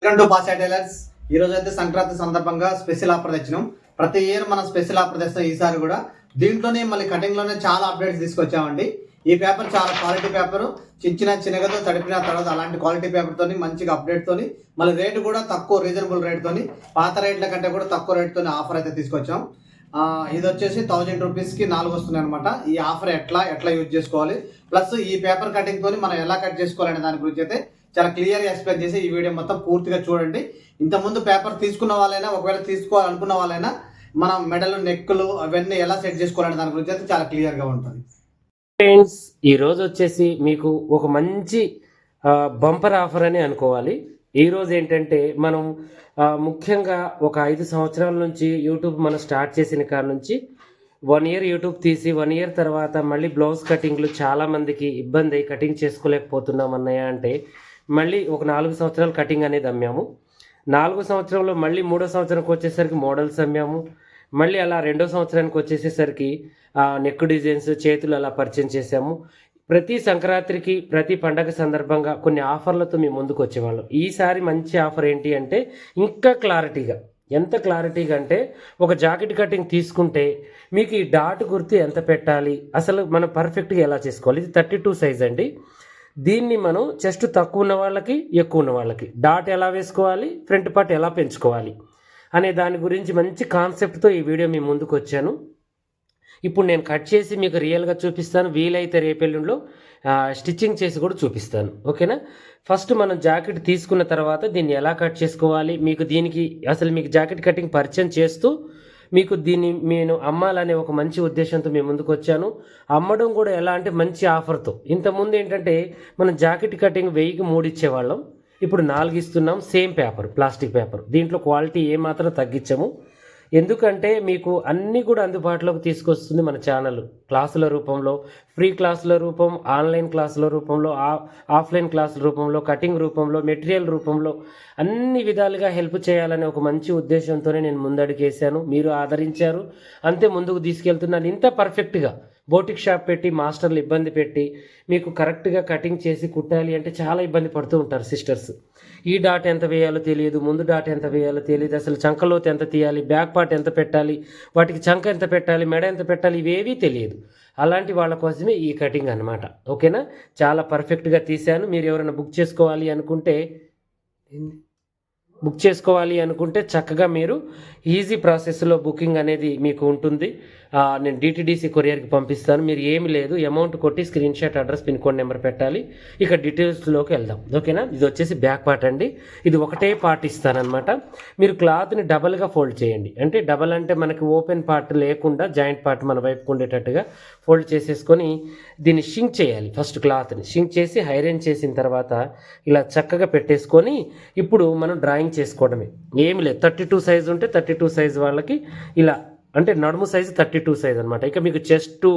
Welcome to పాసా tailors. ఈ రోజు అయితే సంక్రాంతి సందర్భంగా స్పెషల్ ఆఫర్ తెచ్చినాం. ప్రతి ఇయర్ మనం స్పెషల్ ఆఫర్ తెస్తాం. ఈసారి కూడా దీంట్లోనే మళ్ళీ కటింగ్ లోనే చాలా అప్డేట్స్ తీసుకొచ్చామండి. ఈ పేపర్ చాలా క్వాలిటీ పేపర్, చిన్నగా తడిపిన తర్వాత అలాంటి క్వాలిటీ పేపర్ తోని మంచిగా అప్డేట్ తోని మళ్ళీ రేటు కూడా తక్కువ, రీజనబుల్ రేట్ తోని, పాత రేట్ల కంటే కూడా తక్కువ రేట్ తోని ఆఫర్ అయితే తీసుకొచ్చాం. ఇది వచ్చేసి 1000 రూపీస్కి 4 వస్తున్నాయి అనమాట. ఈ ఆఫర్ ఎట్లా యూజ్ చేసుకోవాలి, ప్లస్ ఈ పేపర్ కటింగ్ తోని మనం ఎలా కట్ చేసుకోవాలనే దాని గురించి అయితే చాలా క్లియర్గా ఎక్స్ప్లెయిన్ చేసి ఈ వీడియో మొత్తం పూర్తిగా చూడండి. ఇంతకుముందు పేపర్ తీసుకున్న వాళ్ళైనా, ఒకవేళ తీసుకోవాలనుకున్న వాళ్ళైనా మనం మెడలు, నెక్కులు అవన్నీ ఎలా సెట్ చేసుకోవాలనే దాని గురించి అయితే చాలా క్లియర్గా ఉంటుంది. ఫ్రెండ్స్, ఈరోజు వచ్చేసి మీకు ఒక మంచి బంపర్ ఆఫర్ అని అనుకోవాలి. ఈరోజు ఏంటంటే మనం ముఖ్యంగా ఒక 5 సంవత్సరాల నుంచి యూట్యూబ్ మనం స్టార్ట్ చేసిన కాడ నుంచి 1 ఇయర్ యూట్యూబ్ తీసి 1 ఇయర్ తర్వాత మళ్ళీ బ్లౌజ్ కటింగ్లు చాలామందికి ఇబ్బంది అయ్యి కటింగ్ చేసుకోలేకపోతున్నాం అన్నయ్య అంటే మళ్ళీ ఒక 4 సంవత్సరాలు కటింగ్ అనేది అమ్మాము. 4 సంవత్సరంలో మళ్ళీ 3వ సంవత్సరానికి వచ్చేసరికి మోడల్స్ అమ్మాము. మళ్ళీ అలా 2వ సంవత్సరానికి వచ్చేసేసరికి నెక్ డిజైన్స్, చేతులు అలా పరిచయం చేసాము. ప్రతి సంక్రాంతికి, ప్రతి పండగ సందర్భంగా కొన్ని ఆఫర్లతో మేము ముందుకు వచ్చేవాళ్ళం. ఈసారి మంచి ఆఫర్ ఏంటి అంటే ఇంకా క్లారిటీగా, ఎంత క్లారిటీగా అంటే ఒక జాకెట్ కటింగ్ తీసుకుంటే మీకు ఈ డాట్ గుర్తు ఎంత పెట్టాలి, అసలు మనం పర్ఫెక్ట్గా ఎలా చేసుకోవాలి. ఇది 32 సైజ్ అండి. దీన్ని మనం చెస్ట్ తక్కువ ఉన్న వాళ్ళకి, ఎక్కువ ఉన్న వాళ్ళకి డాట్ ఎలా వేసుకోవాలి, ఫ్రంట్ పార్ట్ ఎలా పెంచుకోవాలి అనే దాని గురించి మంచి కాన్సెప్ట్తో ఈ వీడియో మీ ముందుకు వచ్చాను. ఇప్పుడు నేను కట్ చేసి మీకు రియల్గా చూపిస్తాను. వీలైతే రేపెల్లుండిలో స్టిచ్చింగ్ చేసి కూడా చూపిస్తాను. ఓకేనా? ఫస్ట్ మనం జాకెట్ తీసుకున్న తర్వాత దీన్ని ఎలా కట్ చేసుకోవాలి, మీకు జాకెట్ కటింగ్ పరిచయం చేస్తూ మీకు దీన్ని నేను అమ్మాలనే ఒక మంచి ఉద్దేశంతో మేము ముందుకు వచ్చాను. అమ్మడం కూడా ఎలా అంటే మంచి ఆఫర్తో. ఇంతకుముందు ఏంటంటే మనం జాకెట్ కటింగ్ 1000కి 3 ఇచ్చేవాళ్ళం. ఇప్పుడు 4 ఇస్తున్నాం. Same paper, plastic paper. దీంట్లో క్వాలిటీ ఏమాత్రం తగ్గించము. ఎందుకంటే మీకు అన్నీ కూడా అందుబాటులోకి తీసుకొస్తుంది మన ఛానల్. క్లాసుల రూపంలో, ఫ్రీ క్లాసుల రూపం, ఆన్లైన్ క్లాసుల రూపంలో, ఆఫ్లైన్ క్లాసుల రూపంలో, కటింగ్ రూపంలో, మెటీరియల్ రూపంలో అన్ని విధాలుగా హెల్ప్ చేయాలనే ఒక మంచి ఉద్దేశంతోనే నేను ముందడుగేశాను. మీరు ఆదరించారు, అంతే ముందుకు తీసుకెళ్తున్నాను. ఇంత పర్ఫెక్ట్గా బోటిక్ షాప్ పెట్టి మాస్టర్లు ఇబ్బంది పెట్టి మీకు కరెక్ట్గా కటింగ్ చేసి కుట్టాలి అంటే చాలా ఇబ్బంది పడుతూ ఉంటారు సిస్టర్స్. ఈ డాట్ ఎంత వేయాలో తెలియదు, ముందు డాట్ ఎంత వేయాలో తెలియదు, అసలు చంకలోతు ఎంత తీయాలి, బ్యాక్ పార్ట్ ఎంత పెట్టాలి, వాటికి చంక ఎంత పెట్టాలి, మెడ ఎంత పెట్టాలి, ఇవేవీ తెలియదు. అలాంటి వాళ్ళ కోసమే ఈ కటింగ్ అనమాట. ఓకేనా? చాలా పర్ఫెక్ట్గా తీశాను. మీరు ఎవరైనా బుక్ చేసుకోవాలి అనుకుంటే చక్కగా మీరు ఈజీ ప్రాసెస్లో బుకింగ్ అనేది మీకు ఉంటుంది. నేను DTDC కొరియర్కి పంపిస్తాను. మీరు ఏమి లేదు, అమౌంట్ కొట్టి screen shot, address, pin code number పెట్టాలి. ఇక డీటెయిల్స్లోకి వెళ్దాం. ఓకేనా? ఇది వచ్చేసి బ్యాక్ పార్ట్ అండి. ఇది ఒకటే పార్ట్ ఇస్తానమాట. మీరు క్లాత్ని డబల్గా ఫోల్డ్ చేయండి. అంటే డబల్ అంటే మనకి ఓపెన్ పార్ట్ లేకుండా జాయింట్ పార్ట్ మన వైపుకు ఉండేటట్టుగా ఫోల్డ్ చేసేసుకొని దీన్ని షింక్ చేయాలి. ఫస్ట్ క్లాత్ని షింక్ చేసి ఐరన్ చేసిన తర్వాత ఇలా చక్కగా పెట్టేసుకొని ఇప్పుడు మనం డ్రాయింగ్ చేసుకోవడమే. ఏమి లేదు, 32 సైజు ఉంటే 32 సైజు వాళ్ళకి ఇలా, అంటే నడుము సైజు 32 సైజ్ అనమాట. ఇక మీకు చెస్ట్,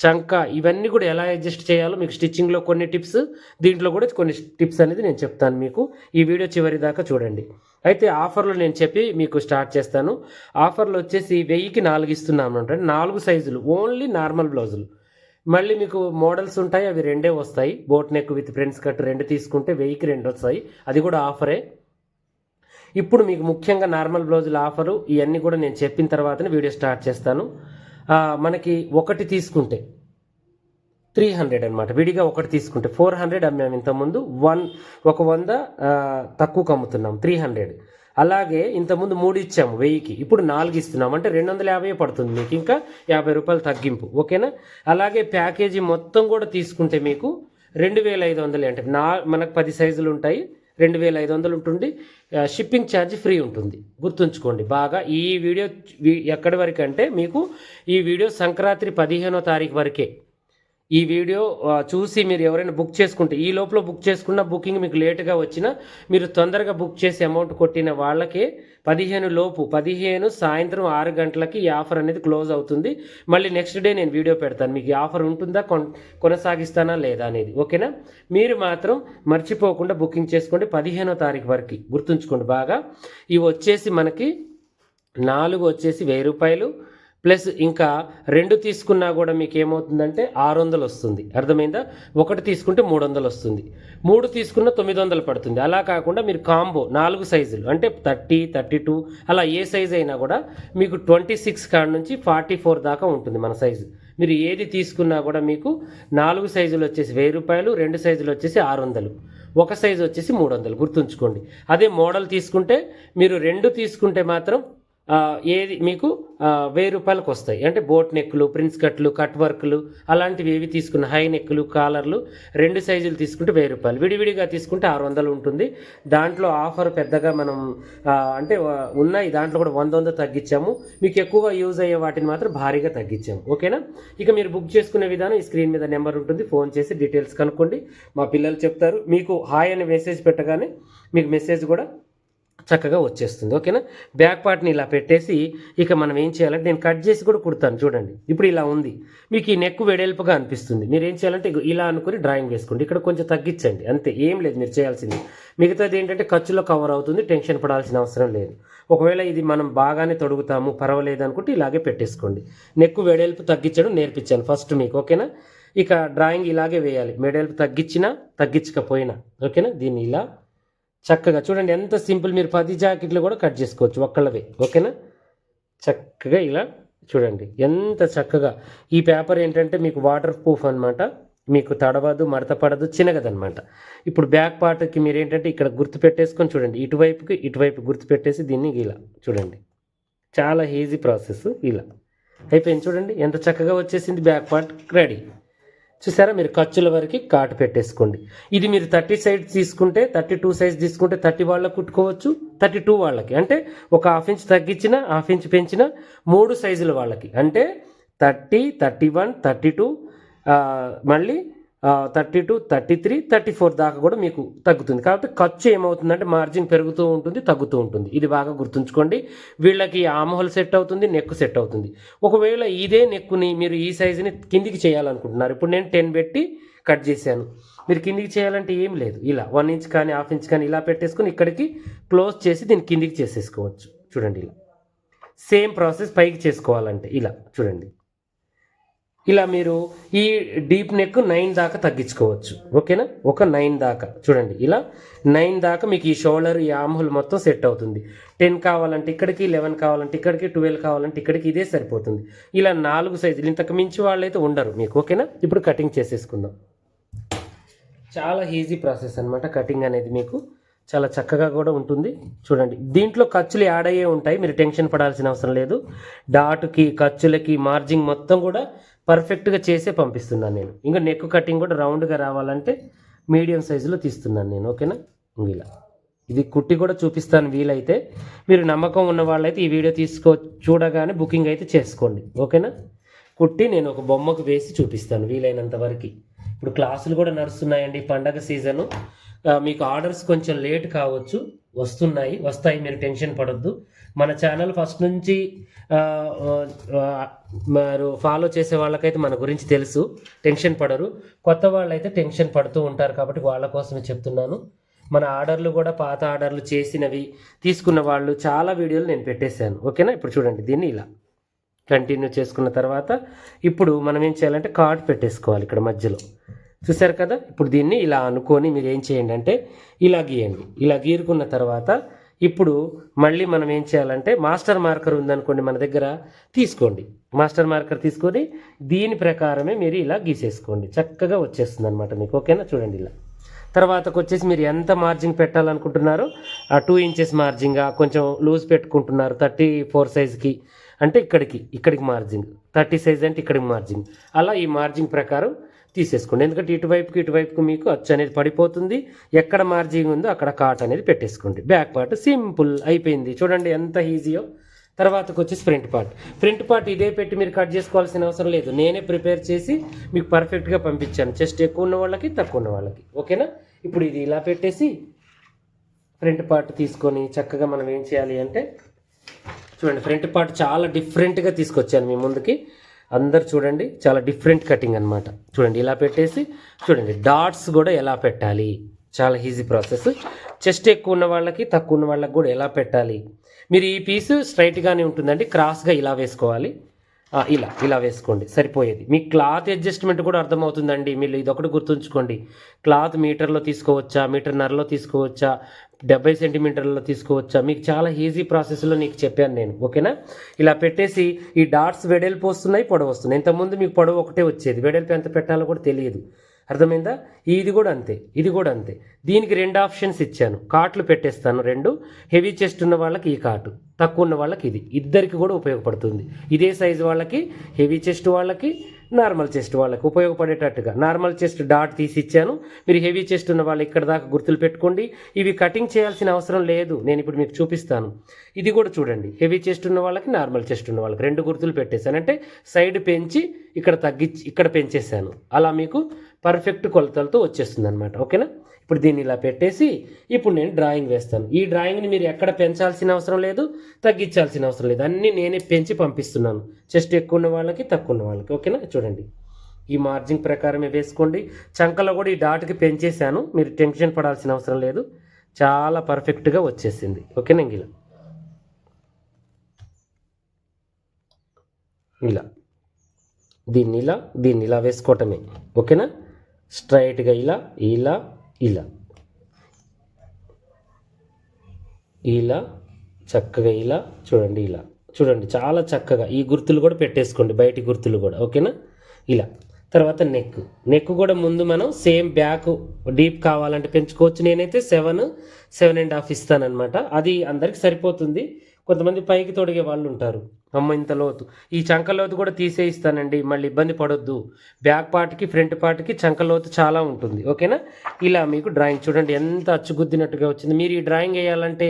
చంక ఇవన్నీ కూడా ఎలా అడ్జస్ట్ చేయాలో మీకు స్టిచ్చింగ్లో కొన్ని టిప్స్, దీంట్లో కూడా కొన్ని టిప్స్ అనేది నేను చెప్తాను మీకు. ఈ వీడియో చివరి దాకా చూడండి. అయితే ఆఫర్లు నేను చెప్పి మీకు స్టార్ట్ చేస్తాను. ఆఫర్లు వచ్చేసి 1000కి 4 ఇస్తున్నాను అంటే 4 సైజులు, ఓన్లీ నార్మల్ బ్లౌజులు. మళ్ళీ మీకు మోడల్స్ ఉంటాయి, అవి 2 వస్తాయి. Boat neck with friends cut 2 తీసుకుంటే 1000కి 2 వస్తాయి. అది కూడా ఆఫరే. ఇప్పుడు మీకు ముఖ్యంగా నార్మల్ బ్లౌజుల ఆఫరు ఇవన్నీ కూడా నేను చెప్పిన తర్వాతనే వీడియో స్టార్ట్ చేస్తాను. మనకి ఒకటి తీసుకుంటే 300 అనమాట. విడిగా ఒకటి తీసుకుంటే 400 అమ్మాము ఇంతకుముందు. 100 తక్కువకు అమ్ముతున్నాం, 300. అలాగే ఇంతకుముందు 3 ఇచ్చాము 1000కి, ఇప్పుడు 4 ఇస్తున్నాం. అంటే 250 పడుతుంది మీకు, ఇంకా 50 రూపాయలు తగ్గింపు. ఓకేనా? అలాగే ప్యాకేజీ మొత్తం కూడా తీసుకుంటే మీకు 2500. అంటే మనకు 10 సైజులు ఉంటాయి, 2500 ఉంటుంది. షిప్పింగ్ ఛార్జ్ ఫ్రీ ఉంటుంది. గుర్తుంచుకోండి బాగా. ఈ వీడియో ఎక్కడి వరకు అంటే మీకు ఈ వీడియో సంక్రాంతి 15వ తారీఖు వరకే. ఈ వీడియో చూసి మీరు ఎవరైనా బుక్ చేసుకుంటే, ఈ లోపల బుక్ చేసుకున్న బుకింగ్ మీకు లేటుగా వచ్చినా మీరు తొందరగా బుక్ చేసి అమౌంట్ కొట్టిన వాళ్ళకే 15 సాయంత్రం 6 గంటలకి ఈ ఆఫర్ అనేది క్లోజ్ అవుతుంది. మళ్ళీ నెక్స్ట్ డే నేను వీడియో పెడతాను, మీకు ఈ ఆఫర్ ఉంటుందా, కొనసాగిస్తానా లేదా అనేది. ఓకేనా? మీరు మాత్రం మర్చిపోకుండా బుకింగ్ చేసుకోండి 15వ తారీఖు వరకు. గుర్తుంచుకోండి బాగా. ఇవి వచ్చేసి మనకి 4 వచ్చేసి 1000 రూపాయలు, ప్లస్ ఇంకా 2 తీసుకున్నా కూడా మీకు ఏమవుతుందంటే 600 వస్తుంది. అర్థమైందా? 1 తీసుకుంటే 300 వస్తుంది, 3 తీసుకున్న 900 పడుతుంది. అలా కాకుండా మీరు కాంబో 4 సైజులు అంటే 30, 32 అలా ఏ సైజు అయినా కూడా మీకు 26 కాడ నుంచి 44 దాకా ఉంటుంది మన సైజు. మీరు ఏది తీసుకున్నా కూడా మీకు 4 సైజులు వచ్చేసి 1000 రూపాయలు, 2 సైజులు వచ్చేసి 600, 1 సైజు వచ్చేసి 300 గుర్తుంచుకోండి. అదే మోడల్ తీసుకుంటే మీరు 2 తీసుకుంటే మాత్రం ఏది మీకు 1000 రూపాయలకు వస్తాయి. అంటే బోట్ నెక్కులు, ప్రిన్స్ కట్లు, కట్ వర్క్లు అలాంటివి ఏవి తీసుకున్న హై నెక్కులు, కాలర్లు 2 సైజులు తీసుకుంటే 1000 రూపాయలు, విడివిడిగా తీసుకుంటే 600 ఉంటుంది. దాంట్లో ఆఫర్ పెద్దగా మనం అంటే ఉన్నాయి, దాంట్లో కూడా 100 తగ్గించాము. మీకు ఎక్కువగా యూజ్ అయ్యే వాటిని మాత్రం భారీగా తగ్గించాము. ఓకేనా? ఇక మీరు బుక్ చేసుకునే విధానం ఈ స్క్రీన్ మీద నెంబర్ ఉంటుంది, ఫోన్ చేసి డీటెయిల్స్ కనుక్కోండి. మా పిల్లలు చెప్తారు. మీకు హాయ్ అని మెసేజ్ పెట్టగానే మీకు మెసేజ్ కూడా చక్కగా వచ్చేస్తుంది. ఓకేనా? బ్యాక్ పార్ట్ని ఇలా పెట్టేసి ఇక మనం ఏం చేయాలంటే నేను కట్ చేసి కూడా కుడతాను. చూడండి, ఇప్పుడు ఇలా ఉంది. మీకు ఈ నెక్ వెడల్పుగా అనిపిస్తుంది. మీరు ఏం చేయాలంటే ఇలా అనుకుని డ్రాయింగ్ వేసుకోండి. ఇక్కడ కొంచెం తగ్గించండి, అంతే, ఏం లేదు మీరు చేయాల్సింది. మిగతాది ఏంటంటే ఖర్చులో కవర్ అవుతుంది, టెన్షన్ పడాల్సిన అవసరం లేదు. ఒకవేళ ఇది మనం బాగానే తొడుగుతాము పర్వాలేదు అనుకుంటే ఇలాగే పెట్టేసుకోండి. నెక్ వెడల్పు తగ్గించడం నేర్పించాను ఫస్ట్ మీకు. ఓకేనా? ఇక డ్రాయింగ్ ఇలాగే వేయాలి, వెడల్పు తగ్గించినా తగ్గించకపోయినా. ఓకేనా? దీన్ని ఇలా చక్కగా చూడండి, ఎంత సింపుల్. మీరు 10 జాకెట్లు కూడా కట్ చేసుకోవచ్చు ఒక్కళ్ళవే. ఓకేనా? చక్కగా ఇలా చూడండి ఎంత చక్కగా. ఈ పేపర్ ఏంటంటే మీకు వాటర్ ప్రూఫ్ అనమాట, మీకు తడవదు, మడత పడదు, చిన్నగదనమాట. ఇప్పుడు బ్యాక్ పార్ట్కి మీరు ఏంటంటే ఇక్కడ గుర్తు పెట్టేసుకొని చూడండి, ఇటువైపు గుర్తు పెట్టేసి దీన్ని ఇలా చూడండి. చాలా ఈజీ ప్రాసెస్. ఇలా అయిపోయింది. చూడండి ఎంత చక్కగా వచ్చేసింది. Back part ready. చూసారా? మీరు ఖర్చుల వరకు కాటు పెట్టేసుకోండి. ఇది మీరు 30 సైజ్ తీసుకుంటే 32 సైజ్ తీసుకుంటే 30 వాళ్ళకి కుట్టుకోవచ్చు, 32 వాళ్ళకి అంటే ఒక 1/2 ఇంచ్ తగ్గించిన 1/2 ఇంచ్ పెంచిన 3 సైజుల వాళ్ళకి అంటే 30, 31, 32 మళ్ళీ 32, 33, 34 దాకా కూడా మీకు తగ్గుతుంది. కాబట్టి ఖర్చు ఏమవుతుందంటే మార్జిన్ పెరుగుతూ ఉంటుంది, తగ్గుతూ ఉంటుంది. ఇది బాగా గుర్తుంచుకోండి. వీళ్ళకి ఆమోహల్ సెట్ అవుతుంది, నెక్ సెట్ అవుతుంది. ఒకవేళ ఇదే నెక్కుని మీరు ఈ సైజుని కిందికి చేయాలనుకుంటున్నారు, ఇప్పుడు నేను 10 పెట్టి కట్ చేశాను. మీరు కిందికి చేయాలంటే ఏం లేదు, ఇలా 1 ఇంచ్ కానీ 1/2 ఇంచ్ కానీ ఇలా పెట్టేసుకొని ఇక్కడికి క్లోజ్ చేసి దీన్ని కిందికి చేసేసుకోవచ్చు. చూడండి, ఇలా సేమ్ ప్రాసెస్ పైకి చేసుకోవాలంటే ఇలా చూడండి. ఇలా మీరు ఈ డీప్ నెక్ 9 దాకా తగ్గించుకోవచ్చు. ఓకేనా? ఒక 9 దాకా చూడండి, ఇలా 9 దాకా మీకు ఈ షోల్డర్, ఈ ఆమ్హోల్ మొత్తం సెట్ అవుతుంది. 10 కావాలంటే ఇక్కడికి, 11 కావాలంటే ఇక్కడికి, 12 కావాలంటే ఇక్కడికి, ఇదే సరిపోతుంది. ఇలా 4 సైజులు, ఇంతకు మించి వాళ్ళైతే ఉండరు మీకు. ఓకేనా? ఇప్పుడు కటింగ్ చేసేసుకుందాం. చాలా ఈజీ ప్రాసెస్ అనమాట కటింగ్ అనేది, మీకు చాలా చక్కగా కూడా ఉంటుంది. చూడండి, దీంట్లో ఖర్చులు యాడ్ అయ్యే ఉంటాయి, మీరు టెన్షన్ పడాల్సిన అవసరం లేదు. డాట్కి, ఖర్చులకి, మార్జింగ్ మొత్తం కూడా పర్ఫెక్ట్గా చేసే పంపిస్తున్నాను నేను. ఇంకా నెక్ కటింగ్ కూడా రౌండ్గా రావాలంటే మీడియం సైజులో తీస్తున్నాను నేను. ఓకేనా? ఇలా ఇది కుట్టి కూడా చూపిస్తాను. వీలైతే మీరు నమ్మకం ఉన్న వాళ్ళైతే ఈ వీడియో చూడగానే బుకింగ్ అయితే చేసుకోండి. ఓకేనా? కుట్టి నేను ఒక బొమ్మకు వేసి చూపిస్తాను వీలైనంత వరకు. ఇప్పుడు క్లాసులు కూడా నడుస్తున్నాయండి, పండగ సీజను. మీకు ఆర్డర్స్ కొంచెం లేట్ కావచ్చు, వస్తాయి, మీరు టెన్షన్ పడొద్దు. మన ఛానల్ ఫస్ట్ నుంచి మీరు ఫాలో చేసే వాళ్ళకైతే మన గురించి తెలుసు, టెన్షన్ పడరు. కొత్త వాళ్ళైతే టెన్షన్ పడుతూ ఉంటారు, కాబట్టి వాళ్ళ కోసమే చెప్తున్నాను. మన ఆర్డర్లు కూడా పాత ఆర్డర్లు చేసినవి తీసుకున్న వాళ్ళు చాలా వీడియోలు నేను పెట్టేశాను. ఓకేనా? ఇప్పుడు చూడండి, దీన్ని ఇలా కంటిన్యూ చేసుకున్న తర్వాత ఇప్పుడు మనం ఏం చేయాలంటే కార్డ్ పెట్టేసుకోవాలి ఇక్కడ మధ్యలో. చూసారు కదా? ఇప్పుడు దీన్ని ఇలా అనుకొని మీరు ఏం చేయండి అంటే ఇలా గీయండి. ఇలా గీరుకున్న తర్వాత ఇప్పుడు మళ్ళీ మనం ఏం చేయాలంటే మాస్టర్ మార్కర్ ఉందనుకోండి మన దగ్గర, తీసుకోండి. మాస్టర్ మార్కర్ తీసుకొని దీని ప్రకారమే మీరు ఇలా గీసేసుకోండి. చక్కగా వచ్చేస్తుంది అనమాట మీకు. ఓకేనా? చూడండి, ఇలా తర్వాతకు వచ్చేసి మీరు ఎంత మార్జింగ్ పెట్టాలనుకుంటున్నారో ఆ 2 ఇంచెస్ మార్జింగ్గా కొంచెం లూజ్ పెట్టుకుంటున్నారు 34 సైజ్కి అంటే ఇక్కడికి మార్జింగ్, 30 సైజ్ అంటే ఇక్కడికి మార్జింగ్, అలా ఈ మార్జింగ్ ప్రకారం తీసేసుకోండి. ఎందుకంటే ఇటువైపుకి మీకు అచ్చు అనేది పడిపోతుంది. ఎక్కడ మార్జింగ్ ఉందో అక్కడ కాట్ అనేది పెట్టేసుకోండి. బ్యాక్ పార్ట్ సింపుల్ అయిపోయింది. చూడండి ఎంత ఈజీయో. తర్వాతకు వచ్చేసి ఫ్రంట్ పార్ట్ ఇదే పెట్టి మీరు కట్ చేసుకోవాల్సిన అవసరం లేదు, నేనే ప్రిపేర్ చేసి మీకు పర్ఫెక్ట్గా పంపించాను, చెస్ట్ ఎక్కువ ఉన్న వాళ్ళకి, తక్కువ ఉన్న వాళ్ళకి. ఓకేనా? ఇప్పుడు ఇది ఇలా పెట్టేసి ఫ్రంట్ పార్ట్ తీసుకొని చక్కగా మనం ఏం చేయాలి అంటే చూడండి, ఫ్రంట్ పార్ట్ చాలా డిఫరెంట్గా తీసుకొచ్చాను మీ ముందుకి. అందరు చూడండి, చాలా డిఫరెంట్ కటింగ్ అనమాట. చూడండి, ఇలా పెట్టేసి చూడండి డాట్స్ కూడా ఎలా పెట్టాలి, చాలా ఈజీ ప్రాసెస్. చెస్ట్ ఎక్కువ ఉన్న వాళ్ళకి, తక్కువ ఉన్న వాళ్ళకి కూడా ఎలా పెట్టాలి. మీరు ఈ పీసు స్ట్రైట్గానే ఉంటుందండి, క్రాస్గా ఇలా వేసుకోవాలి. ఇలా వేసుకోండి సరిపోయేది. మీ క్లాత్ అడ్జస్ట్మెంట్ కూడా అర్థమవుతుందండి. మీరు ఇదొకటి గుర్తుంచుకోండి, క్లాత్ మీటర్లో తీసుకోవచ్చా, మీటర్న్నరలో తీసుకోవచ్చా, 70 సెంటీమీటర్లలో తీసుకోవచ్చా, మీకు చాలా ఈజీ ప్రాసెస్లో నీకు చెప్పాను నేను. ఓకేనా? ఇలా పెట్టేసి ఈ డాట్స్ వెడల్పు వస్తున్నాయి, పొడవు వస్తున్నాయి. ఇంతకుముందు మీకు పొడవు ఒకటే వచ్చేది, వెడల్పు ఎంత పెట్టాలో కూడా తెలియదు. అర్థమైందా? ఇది కూడా అంతే, ఇది కూడా అంతే. దీనికి 2 ఆప్షన్స్ ఇచ్చాను. కాట్లు పెట్టేస్తాను 2. హెవీ చెస్ట్ ఉన్న వాళ్ళకి ఈ కాటు, తక్కువ ఉన్న వాళ్ళకి ఇది. ఇద్దరికి కూడా ఉపయోగపడుతుంది. ఇదే సైజు వాళ్ళకి, హెవీ చెస్ట్ వాళ్ళకి, నార్మల్ చెస్ట్ వాళ్ళకి ఉపయోగపడేటట్టుగా నార్మల్ చెస్ట్ డాట్ తీసి ఇచ్చాను. మీరు హెవీ చెస్ట్ ఉన్న వాళ్ళు ఇక్కడ దాకా గుర్తులు పెట్టుకోండి. ఇవి కటింగ్ చేయాల్సిన అవసరం లేదు, నేను ఇప్పుడు మీకు చూపిస్తాను. ఇది కూడా చూడండి, హెవీ చెస్ట్ ఉన్న వాళ్ళకి, నార్మల్ చెస్ట్ ఉన్న వాళ్ళకి 2 గుర్తులు పెట్టేశాను. అంటే సైడ్ పెంచి ఇక్కడ తగ్గించి ఇక్కడ పెంచేశాను. అలా మీకు పర్ఫెక్ట్ కొలతలతో వచ్చేస్తుంది అనమాట. ఓకేనా? ఇప్పుడు దీన్ని ఇలా పెట్టేసి ఇప్పుడు నేను డ్రాయింగ్ వేస్తాను. ఈ డ్రాయింగ్ని మీరు ఎక్కడ పెంచాల్సిన అవసరం లేదు, తగ్గించాల్సిన అవసరం లేదు. అన్నీ నేనే పెంచి పంపిస్తున్నాను, చెస్ట్ ఎక్కువ ఉన్న వాళ్ళకి, తక్కువ ఉన్న వాళ్ళకి. ఓకేనా? చూడండి, ఈ మార్జింగ్ ప్రకారమే వేసుకోండి. చంకలో కూడా ఈ డాట్కి పెంచేశాను, మీరు టెన్షన్ పడాల్సిన అవసరం లేదు. చాలా పర్ఫెక్ట్గా వచ్చేసింది. ఓకేనా? ఇలా దీన్ని ఇలా వేసుకోవటమే. ఓకేనా? స్ట్రైట్గా ఇలా ఇలా ఇలా ఇలా చక్కగా ఇలా చూడండి, ఇలా చూడండి, చాలా చక్కగా ఈ గుర్తులు కూడా పెట్టేసుకోండి, బయటి గుర్తులు కూడా. ఓకేనా? ఇలా తర్వాత నెక్ కూడా ముందు మనం సేమ్ బ్యాక్ డీప్ కావాలంటే పెంచుకోవచ్చు. నేనైతే 7.5 ఇస్తానన్నమాట. అది అందరికి సరిపోతుంది. కొంతమంది పైకి తొడిగే వాళ్ళు ఉంటారు, అమ్మ ఇంత లోతు, ఈ చంక లోతు కూడా తీసేయిస్తానండి, మళ్ళీ ఇబ్బంది పడొద్దు. బ్యాక్ పార్ట్కి ఫ్రంట్ పార్ట్కి చంక లోతు చాలా ఉంటుంది. ఓకేనా? ఇలా మీకు డ్రాయింగ్ చూడండి ఎంత అచ్చుగుద్దినట్టుగా వచ్చింది. మీరు ఈ డ్రాయింగ్ వేయాలంటే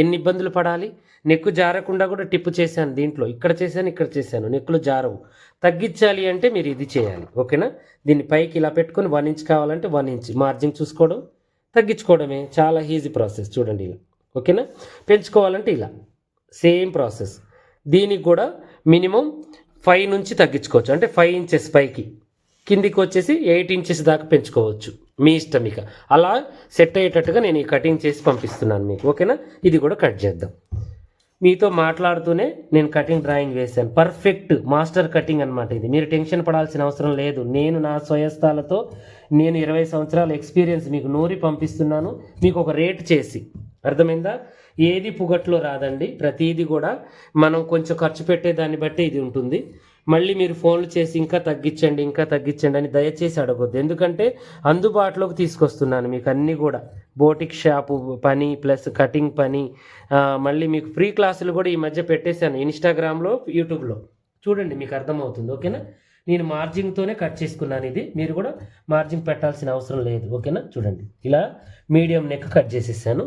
ఎన్ని ఇబ్బందులు పడాలి. నెక్కు జారకుండా కూడా టిప్పు చేశాను దీంట్లో, ఇక్కడ చేశాను, నెక్కులు జారవు. తగ్గించాలి అంటే మీరు ఇది చేయాలి. ఓకేనా? దీన్ని పైకి ఇలా పెట్టుకొని 1 ఇంచ్ కావాలంటే 1 ఇంచ్ మార్జింగ్ చూసుకోవడం, తగ్గించుకోవడమే. చాలా ఈజీ ప్రాసెస్. చూడండి ఇలా. ఓకేనా? పెంచుకోవాలంటే ఇలా సేమ్ ప్రాసెస్. దీనికి కూడా మినిమం 5 నుంచి తగ్గించుకోవచ్చు. అంటే 5 ఇంచెస్ పైకి, కిందికి వచ్చేసి 8 ఇంచెస్ దాకా పెంచుకోవచ్చు, మీ ఇష్టం. ఇక అలా సెట్ అయ్యేటట్టుగా నేను ఈ కటింగ్ చేసి పంపిస్తున్నాను మీకు. ఓకేనా? ఇది కూడా కట్ చేద్దాం. మీతో మాట్లాడుతూనే నేను కటింగ్ డ్రాయింగ్ వేశాను. పర్ఫెక్ట్ మాస్టర్ కటింగ్ అనమాట ఇది. మీరు టెన్షన్ పడాల్సిన అవసరం లేదు. నేను నా స్వయస్థాలతో నేను 20 సంవత్సరాల ఎక్స్పీరియన్స్ మీకు నూరి పంపిస్తున్నాను, మీకు ఒక రేట్ చేసి. అర్థమైందా? ఏది పుగట్లో రాదండి, ప్రతిదీ కూడా మనం కొంచెం ఖర్చు పెట్టే దాన్ని బట్టి ఇది ఉంటుంది. మళ్ళీ మీరు ఫోన్లు చేసి ఇంకా తగ్గించండి అని దయచేసి అడగొద్దు. ఎందుకంటే అందుబాటులోకి తీసుకొస్తున్నాను మీకు అన్నీ కూడా. బోటిక్ షాపు పని ప్లస్ కటింగ్ పని, మళ్ళీ మీకు ఫ్రీ క్లాసులు కూడా ఈ మధ్య పెట్టేశాను ఇన్స్టాగ్రామ్లో, యూట్యూబ్లో. చూడండి, మీకు అర్థమవుతుంది. ఓకేనా? నేను మార్జింగ్తోనే కట్ చేసుకున్నాను ఇది. మీరు కూడా మార్జింగ్ పెట్టాల్సిన అవసరం లేదు. ఓకేనా? చూడండి, ఇలా మీడియం నెక్ కట్ చేసేసాను.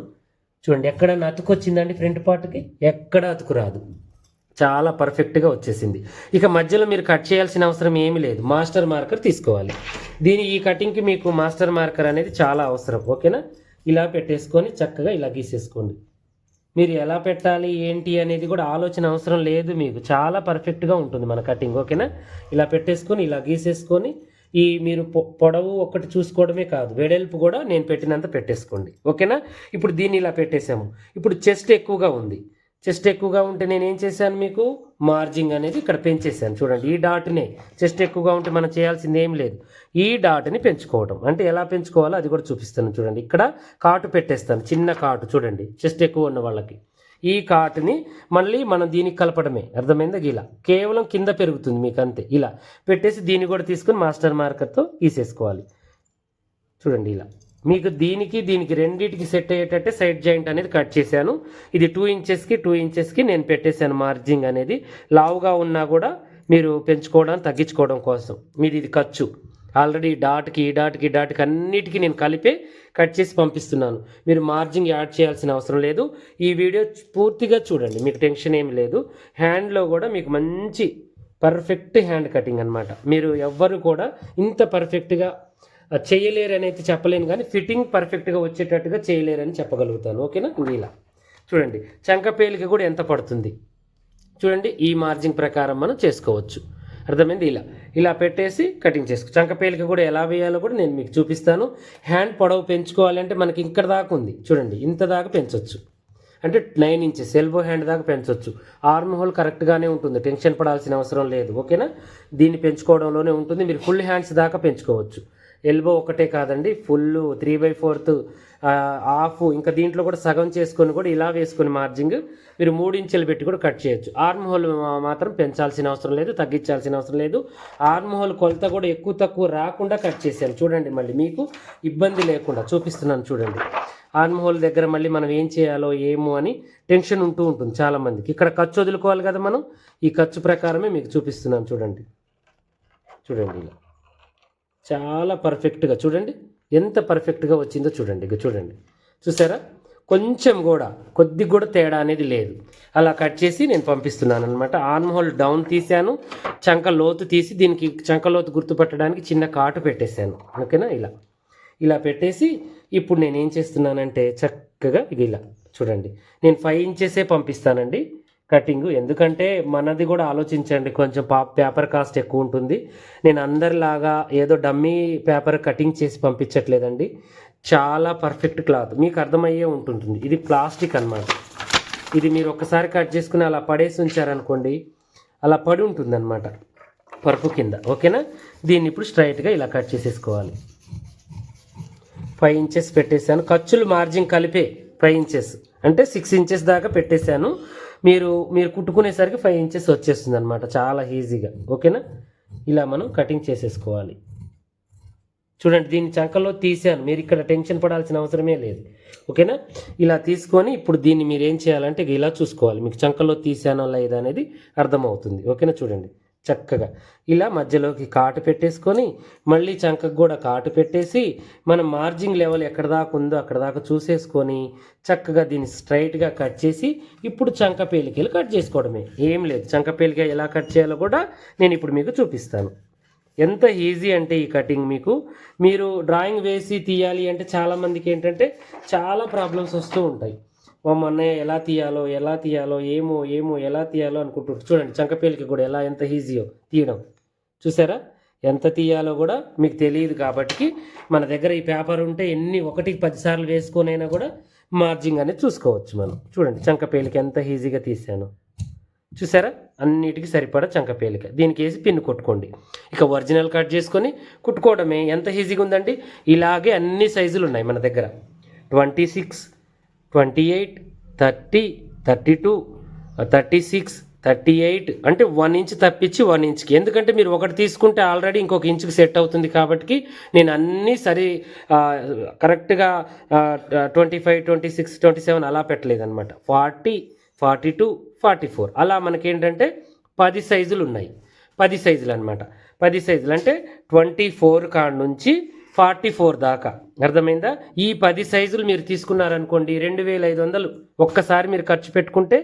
చూడండి, ఎక్కడ అతుకు వచ్చిందండి ఫ్రంట్ పార్ట్కి, ఎక్కడ అతుకు రాదు, చాలా పర్ఫెక్ట్గా వచ్చేసింది. ఇక మధ్యలో మీరు కట్ చేయాల్సిన అవసరం ఏమీ లేదు, మాస్టర్ మార్కర్ తీసుకోవాలి. ఈ కటింగ్కి మీకు మాస్టర్ మార్కర్ అనేది చాలా అవసరం. ఓకేనా? ఇలా పెట్టేసుకొని చక్కగా ఇలా గీసేసుకోండి. మీరు ఎలా పెట్టాలి ఏంటి అనేది కూడా ఆలోచన అవసరం లేదు మీకు, చాలా పర్ఫెక్ట్గా ఉంటుంది మన కటింగ్. ఓకేనా? ఇలా పెట్టేసుకొని ఇలా గీసేసుకొని మీరు పొడవు ఒకటి చూసుకోవడమే కాదు, వెడల్పు కూడా నేను పెట్టినంత పెట్టేసుకోండి. ఓకేనా? ఇప్పుడు దీన్ని ఇలా పెట్టేసాము. ఇప్పుడు చెస్ట్ ఎక్కువగా ఉంది. చెస్ట్ ఎక్కువగా ఉంటే నేను ఏం చేశాను, మీకు మార్జింగ్ అనేది ఇక్కడ పెంచేసాను. చూడండి, ఈ డాట్నే, చెస్ట్ ఎక్కువగా ఉంటే మనం చేయాల్సింది ఏం లేదు, ఈ డాట్ని పెంచుకోవడం. అంటే ఎలా పెంచుకోవాలో అది కూడా చూపిస్తాను. చూడండి, ఇక్కడ కాటు పెట్టేస్తాను, చిన్న కాటు. చూడండి, చెస్ట్ ఎక్కువ ఉన్న వాళ్ళకి ఈ కాటుని మళ్ళీ మనం దీనికి కలపడమే. అర్థమైందా? ఇలా కేవలం కింద పెరుగుతుంది మీకు, అంతే. ఇలా పెట్టేసి దీన్ని కూడా తీసుకుని మాస్టర్ మార్కర్తో గీసేసుకోవాలి. చూడండి, ఇలా మీకు దీనికి రెండింటికి సెట్ అయ్యేటట్టే సైడ్ జాయింట్ అనేది కట్ చేశాను. ఇది 2 ఇంచెస్కి నేను పెట్టేశాను మార్జింగ్ అనేది. లావుగా ఉన్నా కూడా మీరు పెంచుకోవడం తగ్గించుకోవడం కోసం మీది ఇది ఖర్చు. ఆల్రెడీ ఈ డాట్కి అన్నిటికీ నేను కలిపే కట్ చేసి పంపిస్తున్నాను. మీరు మార్జింగ్ యాడ్ చేయాల్సిన అవసరం లేదు. ఈ వీడియో పూర్తిగా చూడండి, మీకు టెన్షన్ ఏమి లేదు. హ్యాండ్లో కూడా మీకు మంచి పర్ఫెక్ట్ హ్యాండ్ కటింగ్ అనమాట. మీరు ఎవ్వరు కూడా ఇంత పర్ఫెక్ట్గా చేయలేరని అయితే చెప్పలేను, కానీ ఫిట్టింగ్ పర్ఫెక్ట్గా వచ్చేటట్టుగా చేయలేరని చెప్పగలుగుతాను. ఓకేనా? ఇలా చూడండి, చంకపేలికి కూడా ఎంత పడుతుంది చూడండి. ఈ మార్జింగ్ ప్రకారం మనం చేసుకోవచ్చు. అర్థమైంది? ఇలా పెట్టేసి కటింగ్ చేసుకో. చంకపేలికి కూడా ఎలా వేయాలో కూడా నేను మీకు చూపిస్తాను. హ్యాండ్ పొడవు పెంచుకోవాలంటే మనకి ఇక్కడ దాకా ఉంది చూడండి, ఇంత దాకా పెంచవచ్చు. అంటే 9 ఇంచెస్ ఎల్బో హ్యాండ్ దాకా పెంచవచ్చు. ఆర్మ్ హోల్ కరెక్ట్గానే ఉంటుంది, టెన్షన్ పడాల్సిన అవసరం లేదు. ఓకేనా, దీన్ని పెంచుకోవడంలోనే ఉంటుంది. మీరు ఫుల్ హ్యాండ్స్ దాకా పెంచుకోవచ్చు. ఎల్బో ఒకటే కాదండి, ఫుల్ 3/4 హాఫ్, ఇంకా దీంట్లో కూడా సగం చేసుకొని కూడా ఇలా వేసుకొని మార్జింగ్ మీరు 3 ఇంచులు పెట్టి కూడా కట్ చేయొచ్చు. ఆర్మ్ హోల్ మాత్రం పెంచాల్సిన అవసరం లేదు, తగ్గించాల్సిన అవసరం లేదు. ఆర్మ్ హోల్ కొలత కూడా ఎక్కువ తక్కువ రాకుండా కట్ చేశాను చూడండి. మళ్ళీ మీకు ఇబ్బంది లేకుండా చూపిస్తున్నాను చూడండి. ఆర్మ్ హోల్ దగ్గర మళ్ళీ మనం ఏం చేయాలో ఏమో అని టెన్షన్ ఉంటూ ఉంటుంది చాలామందికి. ఇక్కడ ఖర్చు వదులుకోవాలి కదా మనం, ఈ ఖర్చు ప్రకారమే మీకు చూపిస్తున్నాను చూడండి. చూడండి ఇలా చాలా పర్ఫెక్ట్గా చూడండి, ఎంత పర్ఫెక్ట్గా వచ్చిందో చూడండి. ఇక చూడండి, చూసారా, కొంచెం కూడా కొద్ది కూడా తేడా అనేది లేదు. అలా కట్ చేసి నేను పంపిస్తున్నాను అనమాట. ఆర్మ్ హోల్ డౌన్ తీసాను, చంక లోతు తీసి దీనికి చంక లోతు గుర్తుపట్టడానికి చిన్న కాటు పెట్టేశాను. ఓకేనా, ఇలా పెట్టేసి ఇప్పుడు నేను ఏం చేస్తున్నానంటే చక్కగా ఇలా చూడండి, నేను 5 ఇంచెసే పంపిస్తానండి కటింగ్. ఎందుకంటే మనది కూడా ఆలోచించండి, కొంచెం పేపర్ కాస్ట్ ఎక్కువ ఉంటుంది. నేను అందరిలాగా ఏదో డమ్మీ పేపర్ కటింగ్ చేసి పంపించట్లేదండి. చాలా పర్ఫెక్ట్ క్లాత్, మీకు అర్థమయ్యే ఉంటుంటుంది. ఇది ప్లాస్టిక్ అన్నమాట. ఇది మీరు ఒక్కసారి కట్ చేసుకుని అలా పడేసి ఉంచారనుకోండి, అలా పడి ఉంటుంది అనమాట పరుపు కింద. ఓకేనా, దీన్ని ఇప్పుడు స్ట్రైట్గా ఇలా కట్ చేసేసుకోవాలి. 5 ఇంచెస్ పెట్టేశాను, ఖర్చులు మార్జిన్ కలిపే 5 ఇంచెస్ అంటే 6 ఇంచెస్ దాకా పెట్టేశాను. మీరు కుట్టుకునేసరికి 5 ఇంచెస్ వచ్చేస్తుంది అనమాట, చాలా ఈజీగా. ఓకేనా, ఇలా మనం కటింగ్ చేసేసుకోవాలి. చూడండి, దీన్ని చంకలో తీసాను, మీరు ఇక్కడ టెన్షన్ పడాల్సిన అవసరమే లేదు. ఓకేనా, ఇలా తీసుకొని ఇప్పుడు దీన్ని మీరు ఏం చేయాలంటే ఇలా చూసుకోవాలి, మీకు చంకలో తీసానో లేదా అనేది అర్థమవుతుంది. ఓకేనా, చూడండి చక్కగా ఇలా మధ్యలోకి కాటు పెట్టేసుకొని మళ్ళీ చంకకు కూడా కాటు పెట్టేసి మనం మార్జింగ్ లెవెల్ ఎక్కడ దాకా ఉందో అక్కడ దాకా చూసేసుకొని చక్కగా దీన్ని స్ట్రైట్గా కట్ చేసి ఇప్పుడు చంక పేలికలు కట్ చేసుకోవడమే, ఏం లేదు. చంక పేలిక ఎలా కట్ చేయాలో కూడా నేను ఇప్పుడు మీకు చూపిస్తాను. ఎంత ఈజీ అంటే ఈ కటింగ్ మీరు డ్రాయింగ్ వేసి తీయాలి అంటే చాలామందికి ఏంటంటే చాలా ప్రాబ్లమ్స్ వస్తూ ఉంటాయి. అన్నయ్య ఎలా తీయాలో ఏమో ఎలా తీయాలో అనుకుంటుంటారు. చూడండి, చంకపేలికి కూడా ఎంత ఈజీయో తీయడం, చూసారా, ఎంత తీయాలో కూడా మీకు తెలియదు. కాబట్టి మన దగ్గర ఈ పేపర్ ఉంటే 1కి 10 సార్లు వేసుకొనైనా కూడా మార్జింగ్ అనేది చూసుకోవచ్చు మనం. చూడండి, చంకపేలికి ఎంత ఈజీగా తీసాను, చూసారా, అన్నిటికీ సరిపడా చంకపేలిక. దీనికి వేసి పిన్ను కొట్టుకోండి. ఇక ఒరిజినల్ కట్ చేసుకొని కుట్టుకోవడమే, ఎంత ఈజీగా ఉందండి. ఇలాగే అన్ని సైజులు ఉన్నాయి మన దగ్గర, 26, 28, 30, 32, 36, 38 అంటే 1 ఇంచ్ తప్పించి 1 ఇంచ్కి. ఎందుకంటే మీరు ఒకటి తీసుకుంటే ఆల్రెడీ ఇంకొక ఇంచుకి సెట్ అవుతుంది కాబట్టి నేను అన్నీ కరెక్ట్గా 25, 26, 27 అలా పెట్టలేదన్నమాట. 40, 42, 44 అలా మనకేంటంటే 10 సైజులు ఉన్నాయి. 10 సైజులు అనమాట. 10 సైజులు అంటే 24 కాడ నుంచి 44 దాకా. అర్థమైందా? ఈ 10 సైజులు మీరు తీసుకున్నారనుకోండి 2500 ఒక్కసారి మీరు ఖర్చు పెట్టుకుంటే,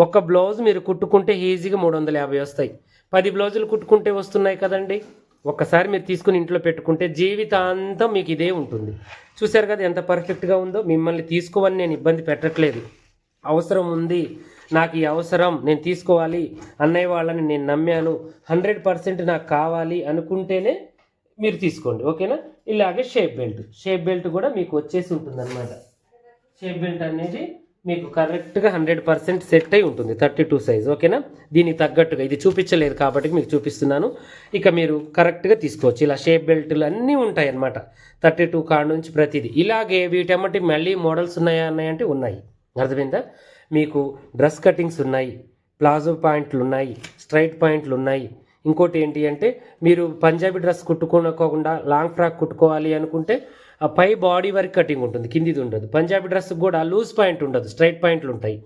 ఒక్క బ్లౌజ్ మీరు కుట్టుకుంటే ఈజీగా 350 వస్తాయి. 10 బ్లౌజులు కుట్టుకుంటే వస్తున్నాయి కదండి. ఒక్కసారి మీరు తీసుకుని ఇంట్లో పెట్టుకుంటే జీవితాంతం మీకు ఇదే ఉంటుంది. చూశారు కదా ఎంత పర్ఫెక్ట్గా ఉందో. మిమ్మల్ని తీసుకోవని నేను ఇబ్బంది పెట్టట్లేదు. అవసరం ఉంది, నాకు ఈ అవసరం, నేను తీసుకోవాలి, అన్నయ్య వాళ్ళని నేను నమ్మాను, 100% నాకు కావాలి అనుకుంటేనే మీరు తీసుకోండి. ఓకేనా? ఇలాగే షేప్ బెల్ట్ కూడా మీకు వచ్చేసి ఉంటుంది అనమాట. షేప్ బెల్ట్ అనేది మీకు కరెక్ట్గా 100% సెట్ అయి ఉంటుంది, 32 సైజ్. ఓకేనా? దీనికి తగ్గట్టుగా ఇది చూపించలేదు కాబట్టి మీకు చూపిస్తున్నాను. ఇక మీరు కరెక్ట్గా తీసుకోవచ్చు. ఇలా షేప్ బెల్ట్లు అన్నీ ఉంటాయి అన్నమాట, 32 కాడ నుంచి ప్రతిదీ. ఇలాగే వీటమ్మటి మళ్ళీ మోడల్స్ ఉన్నాయా అంటే ఉన్నాయి. అర్థమైందా? మీకు డ్రెస్ కటింగ్స్ ఉన్నాయి, ప్లాజో పాయింట్లు ఉన్నాయి, స్ట్రైట్ పాయింట్లు ఉన్నాయి. ఇంకోటి ఏంటి అంటే మీరు పంజాబీ డ్రెస్ కుట్టుకోకుండా లాంగ్ ఫ్రాక్ కుట్టుకోవాలి అనుకుంటే ఆ పై బాడీ వరకు కటింగ్ ఉంటుంది, కిందిది ఉండదు. పంజాబీ డ్రెస్ కూడా లూజ్ పాయింట్ ఉండదు, స్ట్రైట్ పాయింట్లు ఉంటాయి.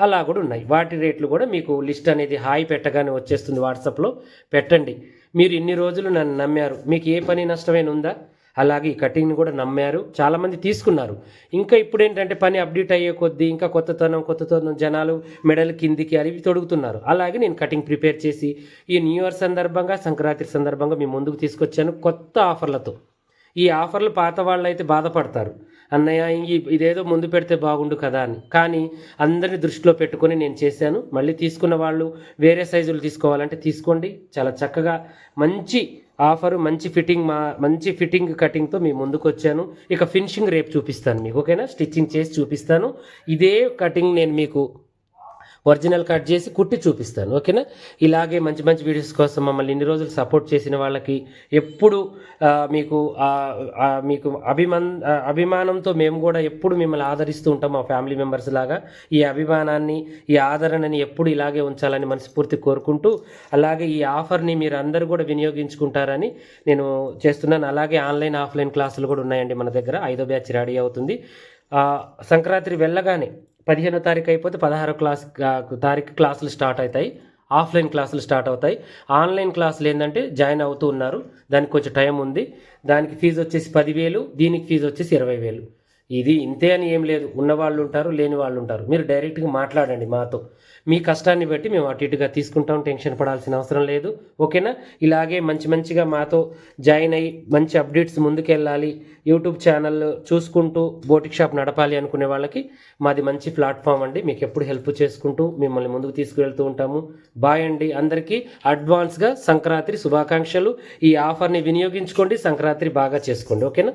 అలా కూడా ఉన్నాయి. వాటి రేట్లు కూడా మీకు లిస్ట్ అనేది హాయ్ పెట్టగానే వచ్చేస్తుంది. వాట్సాప్లో పెట్టండి. మీరు ఇన్ని రోజులు నన్ను నమ్మారు, మీకు ఏ పని నష్టమైన ఉందా? అలాగే ఈ కటింగ్ని కూడా నమ్మారు, చాలామంది తీసుకున్నారు. ఇంకా ఇప్పుడు ఏంటంటే పని అప్డేట్ అయ్యే కొద్దీ ఇంకా కొత్తతనం జనాలు మెడల్ కిందికి అరివి తొడుగుతున్నారు. అలాగే నేను కటింగ్ ప్రిపేర్ చేసి ఈ న్యూ ఇయర్ సందర్భంగా, సంక్రాంతి సందర్భంగా మీ ముందుకు తీసుకొచ్చాను కొత్త ఆఫర్లతో. ఈ ఆఫర్లు పాత వాళ్ళు అయితే బాధపడతారు, అన్నయ్య ఇదేదో ముందు పెడితే బాగుండు కదా అని. కానీ అందరిని దృష్టిలో పెట్టుకొని నేను చేశాను. మళ్ళీ తీసుకున్న వాళ్ళు వేరే సైజులు తీసుకోవాలంటే తీసుకోండి, చాలా చక్కగా మంచి ఆఫర్ మంచి ఫిట్టింగ్ కటింగ్తో మీ ముందుకు వచ్చాను. ఇక ఫినిషింగ్ రేపు చూపిస్తాను మీకు, ఓకేనా? స్టిచ్చింగ్ చేసి చూపిస్తాను. ఇదే కటింగ్ నేను మీకు ఒరిజినల్ కట్ చేసి కుట్టి చూపిస్తాను, ఓకేనా? ఇలాగే మంచి మంచి వీడియోస్ కోసం మమ్మల్ని ఇన్ని రోజులు సపోర్ట్ చేసిన వాళ్ళకి ఎప్పుడు మీకు అభిమానంతో మేము కూడా ఎప్పుడు మిమ్మల్ని ఆదరిస్తూ ఉంటాం, మా ఫ్యామిలీ మెంబర్స్ లాగా. ఈ అభిమానాన్ని, ఈ ఆదరణని ఎప్పుడు ఇలాగే ఉంచాలని మనస్ఫూర్తి కోరుకుంటూ, అలాగే ఈ ఆఫర్ని మీరు అందరూ కూడా వినియోగించుకుంటారని నేను చేస్తున్నాను. అలాగే ఆన్లైన్ ఆఫ్లైన్ క్లాసులు కూడా ఉన్నాయండి మన దగ్గర. 5వ బ్యాచ్ రెడీ అవుతుంది. సంక్రాంతి వెళ్ళగానే 15వ తారీఖు అయిపోతే 16వ తారీఖు క్లాసులు స్టార్ట్ అవుతాయి. ఆఫ్లైన్ క్లాసులు స్టార్ట్ అవుతాయి. ఆన్లైన్ క్లాసులు ఏంటంటే జాయిన్ అవుతూ ఉన్నారు, దానికి కొంచెం టైం ఉంది. దానికి ఫీజు వచ్చేసి 10,000, దీనికి ఫీజు వచ్చేసి 20,000. ఇది ఇంతే అని ఏం లేదు, ఉన్నవాళ్ళు ఉంటారు, లేని వాళ్ళు ఉంటారు. మీరు డైరెక్ట్గా మాట్లాడండి మాతో, మీ కష్టాన్ని బట్టి మేము అటు ఇటుగా తీసుకుంటాం, టెన్షన్ పడాల్సిన అవసరం లేదు, ఓకేనా? ఇలాగే మంచిగా మాతో జాయిన్ అయ్యి మంచి అప్డేట్స్ ముందుకెళ్ళాలి, యూట్యూబ్ ఛానల్ చూసుకుంటూ బోటిక్ షాప్ నడపాలి అనుకునే వాళ్ళకి మాది మంచి ప్లాట్ఫామ్ అండి. మీకు ఎప్పుడు హెల్ప్ చేసుకుంటూ మిమ్మల్ని ముందుకు తీసుకువెళ్తూ ఉంటాము. బాయ్ అండి అందరికీ. అడ్వాన్స్గా సంక్రాంతి శుభాకాంక్షలు. ఈ ఆఫర్ని వినియోగించుకోండి, సంక్రాంతి బాగా చేసుకోండి, ఓకేనా?